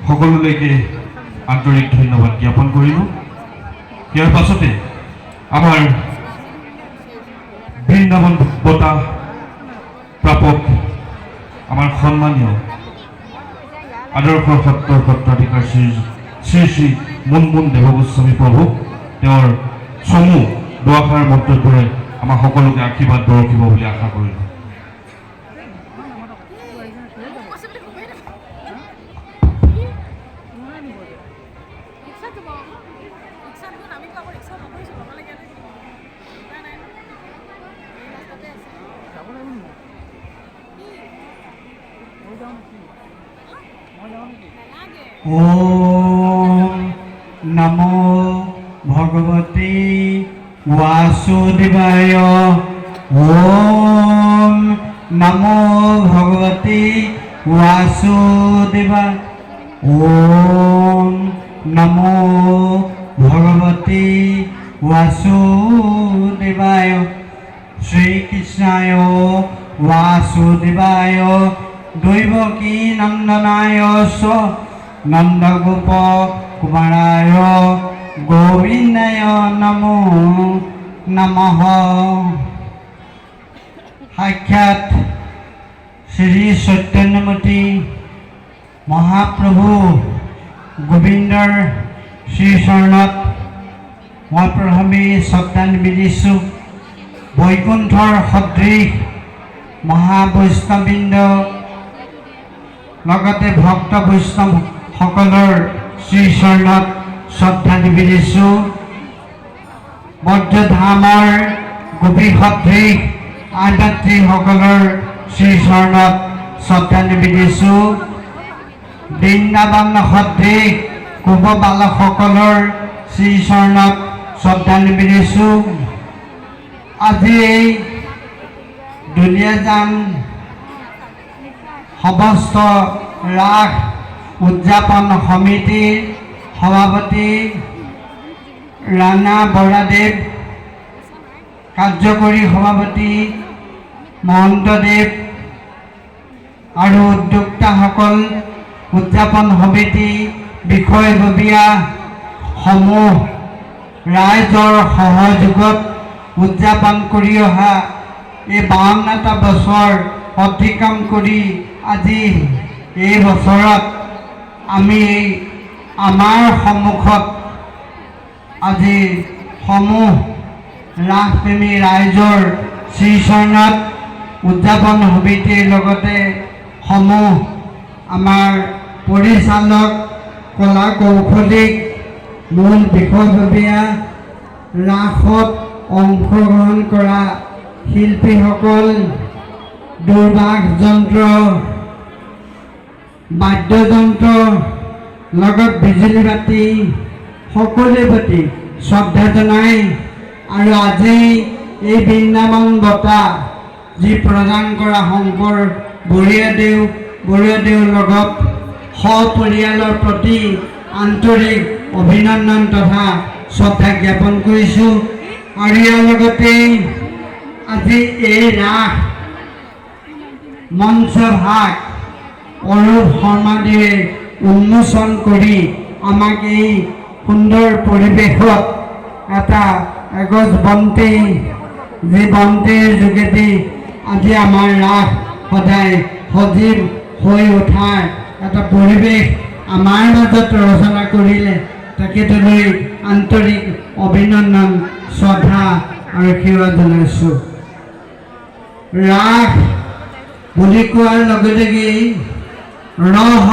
সকলোলৈকে আন্তৰিক ধন্যবাদ জ্ঞাপন কৰিলোঁ। ইয়াৰ পাছতে আমাৰ বৃন্দাবন বঁটা প্ৰাপক আমাৰ সন্মানীয় আদৰ্শ সত্ৰৰ সত্ৰাধিকাৰ শ্ৰী শ্ৰী মুনমুন দেৱগোস্বামী প্ৰভু তেওঁৰ চমু দুআষাৰ মন্তব্যৰে আমাৰ সকলোকে আশীৰ্বাদ বৰষিব বুলি আশা কৰিলোঁ। ओम नमो भगवते वासुदेवाय। ओम नमो भगवते वासुदेवाय। ओम नमो भगवते वासुदेवाय। श्री कृष्णाय वासुदेवाय दैवकी नंदनाय नंदगोप कुमाराय गोविंदाय नमो नमः। साक्षात श्री चैतन्यमूर्ति महाप्रभु गोविंदर श्री चरणत मैं प्रथमे श्रद्धांजलि दिछु। वैकुंठर सदृश महावैष्णवबृंद लगते भक्त वैष्णव सकলৰ श्री चरणत श्रद्धांजलि दिछु। बज्रधाমৰ गोपी सदृश आध्यात्मी सकলৰ श्री चरणत श्रद्धांजलि दिछु। বৃন্দাবন সদৃশ গোপ বালক সকলৰ শ্ৰী চৰণত শ্ৰদ্ধাঞ্জলি দিছোঁ। আজি এই দুলীয়াজান সমস্ত ৰাস উদযাপন সমিতিৰ সভাপতি ৰাণা বৰাদেৱ, কাৰ্যকৰী সভাপতি মহন্তদেৱ আৰু উদ্যোক্তাসকল, উদযাপন সমিতি বিষয়ববীয়া সমূহ ৰাইজৰ সহযোগত উদযাপন কৰি অহা এই 52টা বছৰ অতিক্ৰম কৰি আজি এই বছৰত আমি আমাৰ সন্মুখত আজি সমূহ ৰাসপ্ৰেমী ৰাইজৰ শ্ৰীচৰণত উদযাপন সমিতিৰ লগতে সমূহ আমাৰ পৰিচালক কলা কৌশলিক মূল বিষয়ববীয়া ৰাসত অংশগ্ৰহণ কৰা শিল্পীসকল, দুৰ্বাঘ যন্ত্ৰ বাদ্যযন্ত্ৰ লগত বিজুলী বাতি সকলোৰে প্ৰতি শ্ৰদ্ধা জনাই আৰু আজি এই বৃন্দাবন বঁটা যি প্ৰদান কৰা শংকৰ বৰুৱাদেউৰ লগত সপৰিয়ালৰ প্ৰতি আন্তৰিক অভিনন্দন তথা শ্ৰদ্ধা জ্ঞাপন কৰিছোঁ। আৰু ইয়াৰ লগতে আজি এই ৰাস মঞ্চ ভাগ অৰূপ শৰ্মাদেৱে উন্মোচন কৰি আমাক এই সুন্দৰ পৰিৱেশত এটা এগছ বন্তি, যি বন্তিৰ যোগেদি আজি আমাৰ ৰাস সদায় সজীৱ হৈ উঠাৰ এটা পৰিৱেশ আমাৰ মাজত ৰচনা কৰিলে, তেখেতলৈ আন্তৰিক অভিনন্দন শ্ৰদ্ধা আৰু আশীৰ্বাদ জনাইছোঁ। ৰাস বুলি কোৱাৰ লগে লগেই ৰস